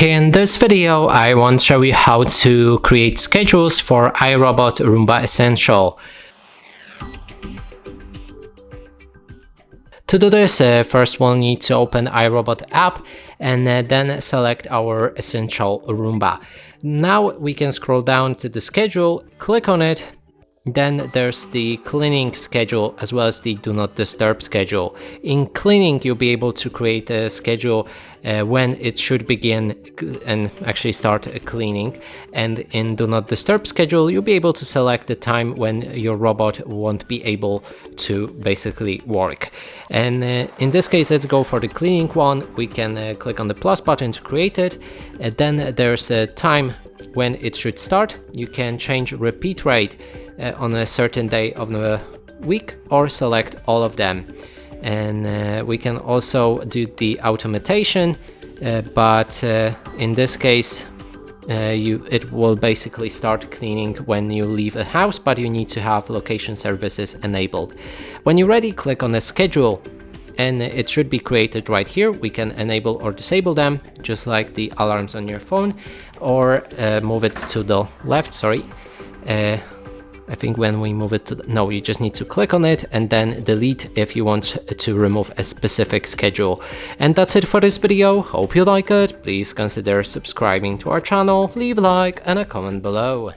In this video, I want to show you how to create schedules for iRobot Roomba Essential. To do this, first we'll need to open iRobot app and then select our Essential Roomba. Now we can scroll down to the schedule, click on it. Then there's the cleaning schedule as well as the do not disturb schedule. In cleaning, you'll be able to create a schedule when it should begin and actually start cleaning. And in do not disturb schedule, you'll be able to select the time when your robot won't be able to basically work. And in this case, let's go for the cleaning one. We can click on the plus button to create it. Then there's a time when it should start. You can change repeat rate on a certain day of the week or select all of them. And we can also do the automation, but in this case it will basically start cleaning when you leave a house, but you need to have location services enabled. When you're ready, click on the schedule and it should be created right here. We can enable or disable them just like the alarms on your phone, or move it to the left. I think when we move it to no, you just need to click on it and then delete if you want to remove a specific schedule. And that's it for this video. Hope you like it. Please consider subscribing to our channel, leave a like and a comment below.